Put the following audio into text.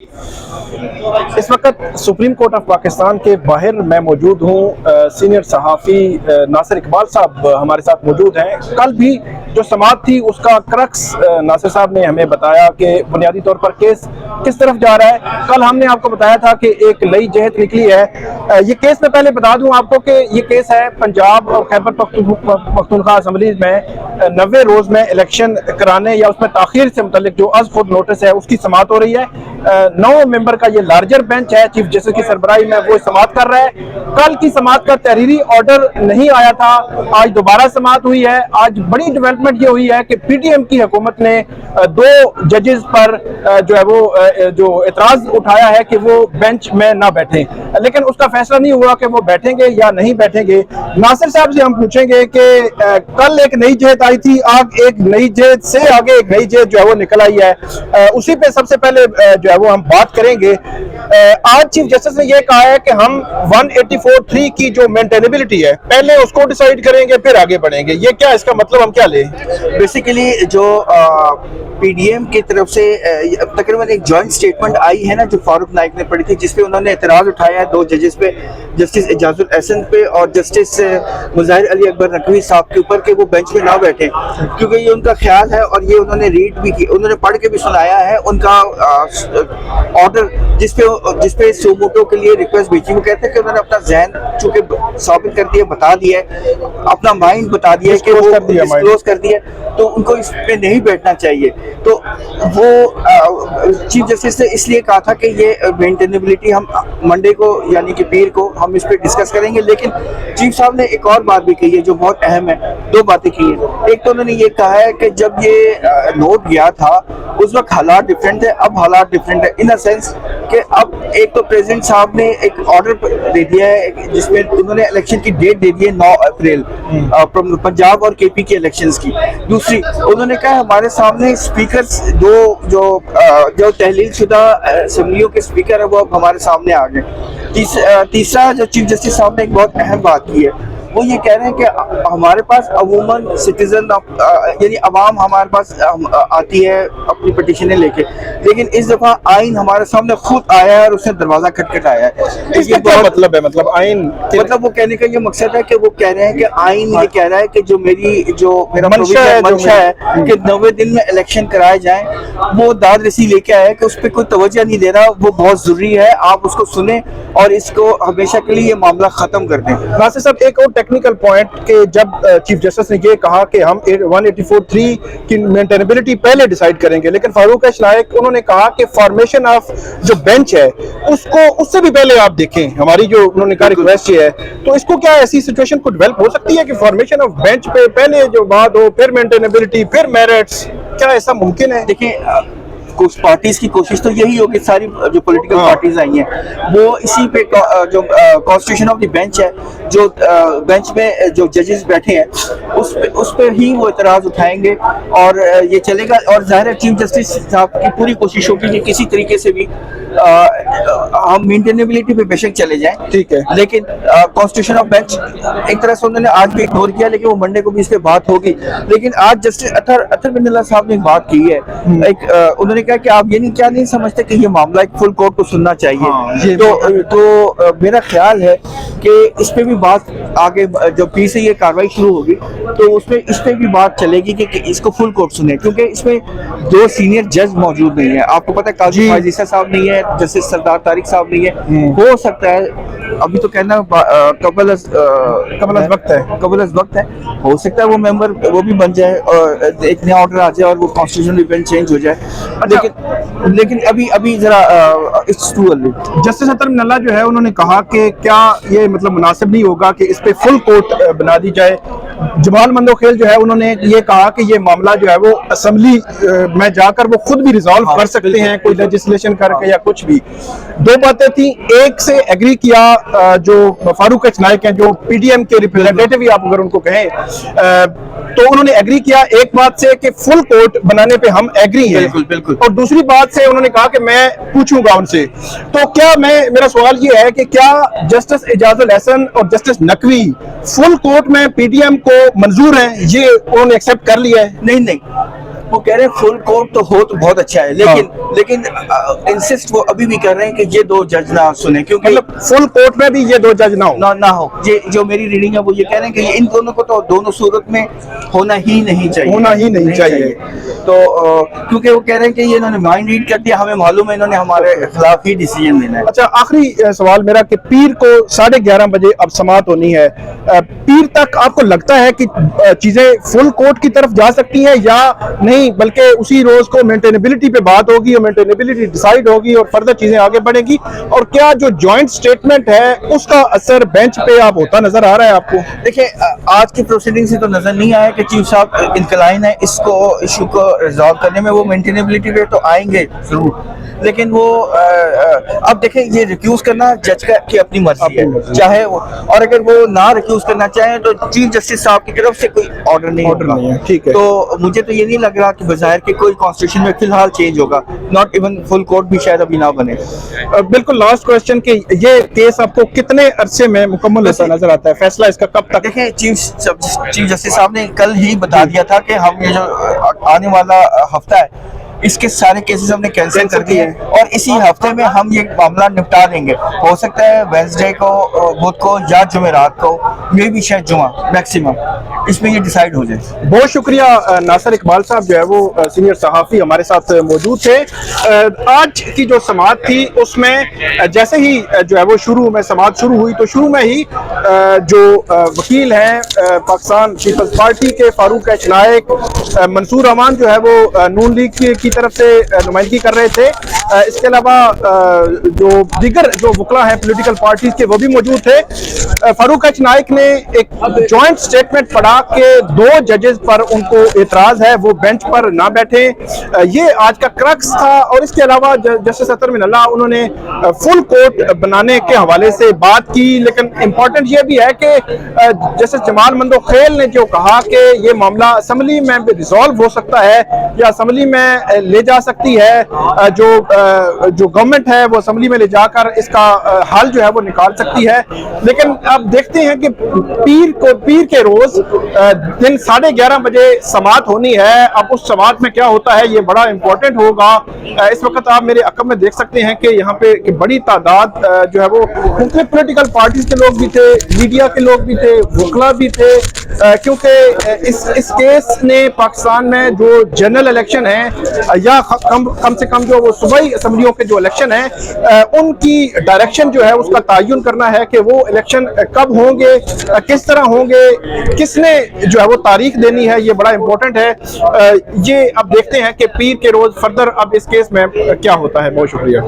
اس وقت supreme court of Pakistan کے باہر میں موجود ہوں. سینئر صحافی ناصر اقبال صاحب ہمارے ساتھ موجود ہیں. کل بھی جو سماعت تھی اس کا کرکس ناصر صاحب نے ہمیں بتایا کہ بنیادی طور پر کیس کس طرف جا رہا ہے. کل ہم نے آپ کو بتایا تھا کہ ایک نئی جہت نکلی ہے. یہ کیس میں پہلے بتا دوں آپ کو کہ یہ کیس ہے پنجاب اور خیبر پختونخوا اسمبلی میں 90 روز میں الیکشن کرانے یا اس میں تاخیر سے متعلق جو از خود نوٹس ہے اس کی سماعت ہو رہی ہے. 9 ممبر کا یہ لارجر بینچ ہے چیف جسٹس کی سربراہی میں وہ سماعت کر رہا ہے. کل کی سماعت کا تحریری آرڈر نہیں آیا تھا, آج دوبارہ سماعت ہوئی ہے. آج بڑی ڈیولپمنٹ یہ ہوئی ہے کہ پی ٹی ایم کی حکومت نے 2 ججز پر جو ہے وہ جو اعتراض اٹھایا ہے کہ وہ بینچ میں نہ بیٹھیں, لیکن اس کا فیصلہ نہیں ہوا کہ وہ بیٹھیں گے یا نہیں بیٹھیں گے. ناصر صاحب سے ہم پوچھیں گے کہ کل ایک نئی جہت آئی تھی, آج ایک نئی جہت سے آگے ایک نئی جہت جو ہے وہ نکل آئی ہے. اسی پہ سب سے پہلے جو ہے وہ ہم بات کریں گے. آج چیف جسٹس نے یہ کہا ہے کہ ہم 184(3) کی جو مینٹینیبلٹی ہے پہلے اس کو ڈیسائیڈ کریں گے پھر آگے بڑھیں گے. یہ کیا اس کا مطلب ہم کیا لیں؟ بیسیکلی جو پی ڈی ایم کی طرف سے تقریباً ایک جوائنٹ سٹیٹمنٹ آئی ہے نا جو فاروق نائک نے پڑھی تھی, جس پہ انہوں نے اعتراض اٹھایا ہے 2 ججز پہ, جسٹس اعجاز الاحسن پہ اور جسٹس مظاہر علی اکبر نقوی صاحب کے اوپر کہ وہ بینچ میں نہ بیٹھیں, کیونکہ یہ ان کا خیال ہے اور یہ انہوں نے ریڈ بھی کی, انہوں نے پڑھ کے بھی سنایا ہے ان کا آرڈر جس پہ سوموٹو کے لیے ریکویسٹ بھیجی. وہ کہتے ہیں کہ انہوں نے اپنا ذہن چونکہ ثابت کر دیا, بتا دیا ہے, اپنا مائنڈ بتا دیا ہے کہ وہ ڈسکلوز کر دیا, تو ان کو اس پہ نہیں بیٹھنا چاہیے. تو وہ چیف جسٹس نے اس لیے کہا تھا کہ یہ مینٹینیبلٹی ہم منڈے کو یعنی کہ پیر کو ہم اس پہ ڈسکس کریں گے. لیکن چیف صاحب نے ایک اور بات بھی کہی ہے جو بہت اہم ہے, 2 باتیں کی ہیں. ایک تو انہوں نے یہ کہا ہے کہ جب یہ نوٹ گیا تھا اس وقت حالات ڈفرینٹ تھے, اب حالات ڈفرینٹ ہے ان سینس کہ اب ایک تو پریزیڈنٹ صاحب نے ایک آرڈر دے دیا ہے جس میں انہوں نے الیکشن کی ڈیٹ دے دی ہے 9 اپریل پنجاب اور کے پی کے الیکشنز کی. دوسری انہوں نے کہا ہمارے سامنے اسپیکرز 2 جو تحلیل شدہ اسمبلیوں کے اسپیکر ہیں وہ اب ہمارے سامنے آ گئے. تیسرا جو چیف جسٹس صاحب نے ایک بہت اہم بات کی ہے, وہ یہ کہہ رہے ہیں کہ ہمارے پاس عموماً سٹیزن یعنی عوام ہمارے پاس آتی ہے اپنی پٹیشنیں لے کے, لیکن اس دفعہ آئین ہمارے سامنے خود آیا ہے اور اس نے دروازہ کھٹکھٹایا ہے. اس کا کیا مطلب ہے؟ مطلب آئین مطلب وہ کہنے کا یہ مقصد ہے کہ وہ کہہ رہے ہیں کہ آئین یہ کہہ رہا ہے کہ جو میرا منشا ہے کہ 90 دن میں الیکشن کرائے جائیں, وہ داد رسی لے کے آیا کہ اس پہ کوئی توجہ نہیں دے رہا, وہ بہت ضروری ہے, آپ اس کو سنیں اور اس کو ہمیشہ کے لیے یہ معاملہ ختم کر دیں. ناصر صاحب ایک اور ٹیکنیکل پوائنٹ کہ جب چیف جسٹس نے یہ کہا کہ ہم 184(3) کی مینٹینیبلٹی پہلے ڈیسائیڈ کریں گے, لیکن فاروق نائک انہوں نے کہا کہ فارمیشن آف جو بینچ ہے اس سے بھی پہلے آپ دیکھیں. ہماری جو انہوں نے کہا ریکویسٹ یہ ہے, تو اس کو کیا ایسی سچویشن کو ڈیولپ ہو سکتی ہے کہ فارمیشن آف بینچ پہ پہلے جو بات ہو پھر مینٹینیبلٹی پھر میرٹس, کیا ایسا ممکن ہے؟ دیکھیں کچھ پارٹیز کی کوشش تو یہی ہوگی, ساری جو پولیٹیکل پارٹیز آئی ہیں وہ اسی پہ جو کانسٹیٹیوشن آف دی بینچ ہے, جو بینچ میں جو ججز بیٹھے ہیں اس پہ ہی وہ اعتراض اٹھائیں گے اور یہ چلے گا. اور ظاہر ہے چیف جسٹس صاحب کی پوری کوشش ہوگی کہ کسی طریقے سے بھی ہم مینٹینیبلٹی پہ بے شک چلے جائیں, ٹھیک ہے, لیکن کانسٹیٹیوشن آف بینچ ایک طرح سے انہوں نے آج بھی اگنور کیا, لیکن وہ منڈے کو بھی اس پہ بات ہوگی. لیکن آج جسٹس اطہر بن اللہ صاحب نے ایک بات کی ہے, انہوں نے کہا کہ آپ یہ کیا نہیں سمجھتے کہ یہ معاملہ ایک فل کورٹ کو سننا چاہیے. تو میرا خیال ہے کہ اس پہ بھی بات آگے جب پی سے یہ کاروائی شروع ہوگی تو اس پہ بھی بات چلے گی کہ اس کو فل کورٹ سنیں, کیونکہ اس میں 2 سینئر جج موجود نہیں ہیں. آپ کو پتہ ہے قاضی فائز عیسیٰ صاحب نہیں ہے, جسٹس سردار طارق صاحب نہیں ہے. ہو سکتا ہے ابھی تو کہنا قبل از وقت ہے, ہو سکتا ہے وہ ممبر وہ بھی بن جائے اور ایک نیا آرڈر آ جائے اور وہ کانسٹیٹیوشن بینچ چینج ہو جائے. لیکن ابھی ذرا جسٹس اطہر بن اللہ جو ہے انہوں نے کہا کہ کیا یہ مطلب مناسب نہیں ہوگا کہ اس پہ فل کورٹ بنا دی جائے. جمال مندوخیل جو ہے انہوں نے یہ کہا کہ یہ معاملہ جو ہے وہ اسمبلی میں جا کر وہ خود بھی ریزالو کر سکتے ہیں کوئی لیجسلیشن کر کے یا کچھ بھی. 2 باتیں تھیں, ایک سے ایگری کیا جو فاروق نائک ہیں جو پی ڈی ایم کے ریپرزینٹیٹیو ہی آپ اگر ان کو کہیں تو انہوں نے ایگری کیا ایک بات سے کہ فل کورٹ بنانے پہ ہم ایگری ہیں, بالکل. اور دوسری بات سے انہوں نے کہا کہ میں پوچھوں گا ان سے. تو کیا میرا سوال یہ ہے کہ کیا جسٹس اعجاز الاحسن اور جسٹس نقوی فل کورٹ میں پی ڈی ایم کو منظور ہیں, یہ انہوں نے ایکسیپٹ کر لیا ہے؟ نہیں, وہ کہہ رہے ہیں فل کورٹ تو ہو تو بہت اچھا ہے، لیکن انسسٹ وہ ابھی بھی کر رہے ہیں کہ یہ دو جج نہ سنیں، کیونکہ مطلب فل کورٹ میں بھی یہ دو جج نہ نہ ہو. یہ جو میری ریڈنگ ہے وہ یہ کہہ رہے ہیں کہ ان دونوں کو تو دونوں صورت میں ہونا ہی نہیں چاہیے. تو کیونکہ وہ کہہ رہے ہیں کہ یہ انہوں نے مائنڈ ریڈ کر دیا، ہمیں معلوم ہے انہوں نے ہمارے خلاف ہی ڈیسیجن لینا ہے. اچھا، آخری سوال میرا کہ پیر کو 11:30 بجے اب سماعت ہونی ہے، پیر تک آپ کو لگتا ہے کہ چیزیں فل کورٹ کی طرف جا سکتی ہیں یا نہیں، بلکہ اسی روز کو مینٹینیبلٹی پہ بات ہوگی اور مینٹینیبلٹی ڈیسائیڈ ہوگی اور فردر چیزیں آگے بڑھیں گی؟ اور کیا جو جوائنٹ سٹیٹمنٹ ہے اس کا اثر بینچ پہ اب ہوتا نظر آ رہا ہے آپ کو؟ دیکھیں، آج کی پروسیڈنگ سے تو نظر نہیں آیا کہ چیف صاحب انکلائن ہے اس کو ایشو کو ریزالو کرنے میں. وہ مینٹینیبلٹی پہ تو آئیں گے ضرور، لیکن وہ اب دیکھیں یہ ریکیوز کرنا جج کی اپنی مرضی ہے، چاہے اور اگر وہ نہ ریکیوز کرنا چاہیں تو چیف جسٹس صاحب کی طرف سے کوئی آرڈر نہیں ہوگا. ٹھیک ہے، تو مجھے تو یہ نہیں لگ رہا کہ بظاہر کہ کوئی کانسٹیٹیوشن میں فی الحال چینج ہوگا، ناٹ ایون فل کورٹ بھی شاید ابھی نہ بنے. بالکل لاسٹ کوسچن کہ یہ کیس آپ کو کتنے عرصے میں مکمل ہوتا نظر آتا ہے؟ فیصلہ اس کا کب تک؟ دیکھیں، چیف جسٹس صاحب نے کل ہی بتا دیا تھا کہ ہم یہ جو آنے والا ہفتہ ہے اس کے سارے کیسز ہم نے کینسل کر دیے ہیں اور اسی ہفتے میں ہم یہ معاملہ نپٹا دیں گے. ہو سکتا ہے وینسڈے کو، بدھ کو یا جمعرات کو، یہ بھی شاید جمعہ میکسیمم، اس میں یہ ڈیسائیڈ ہو جائے. بہت شکریہ. ناصر اقبال صاحب جو ہے وہ سینئر صحافی ہمارے ساتھ موجود تھے. آج کی جو سماعت تھی اس میں جیسے ہی جو ہے وہ سماعت شروع ہوئی تو شروع میں ہی جو وکیل ہیں پاکستان پیپلز پارٹی کے فاروق ایچ نائک، منصور امان جو ہے وہ نون لیگ کی طرف سے نمائندگی کر رہے تھے. اس کے علاوہ جو دیگر جو وکلا ہیں پولیٹیکل پارٹیز کے وہ بھی موجود تھے. فاروق ایچ نائک نے ایک جوائنٹ سٹیٹمنٹ پڑھا کہ 2 ججز پر ان کو اعتراض ہے، وہ بینچ پر نہ بیٹھیں. یہ آج کا کرکس تھا. اور اس کے علاوہ جسٹس اطہر من اللہ انہوں نے فل کورٹ بنانے کے حوالے سے بات کی. لیکن امپورٹنٹ یہ بھی ہے کہ جسٹس جمال مندوخیل نے جو کہا کہ یہ معاملہ اسمبلی میں ریزالو ہو سکتا ہے یا اسمبلی میں لے جا سکتی ہے، جو گورنمنٹ ہے وہ اسمبلی میں لے جا کر اس کا حل جو ہے وہ نکال سکتی ہے. لیکن اب دیکھتے ہیں کہ پیر کے روز دن 11:30 بجے سماعت ہونی ہے. اب اس سماعت میں کیا ہوتا ہے یہ بڑا امپورٹنٹ ہوگا. اس وقت آپ میرے عقب میں دیکھ سکتے ہیں کہ یہاں پہ بڑی تعداد جو ہے وہ مختلف پولیٹیکل پارٹیز کے لوگ بھی تھے، میڈیا کے لوگ بھی تھے، وکلا بھی تھے، کیونکہ اس کیس نے پاکستان میں جو جنرل الیکشن ہیں یا کم سے کم جو وہ صوبائی اسمبلیوں کے جو الیکشن ہیں ان کی ڈائریکشن جو ہے اس کا تعین کرنا ہے کہ وہ الیکشن کب ہوں گے، کس طرح ہوں گے، کس نے جو ہے وہ تاریخ دینی ہے. یہ بڑا امپورٹنٹ ہے. یہ اب دیکھتے ہیں کہ پیر کے روز فردر اب اس کیس میں کیا ہوتا ہے. بہت شکریہ.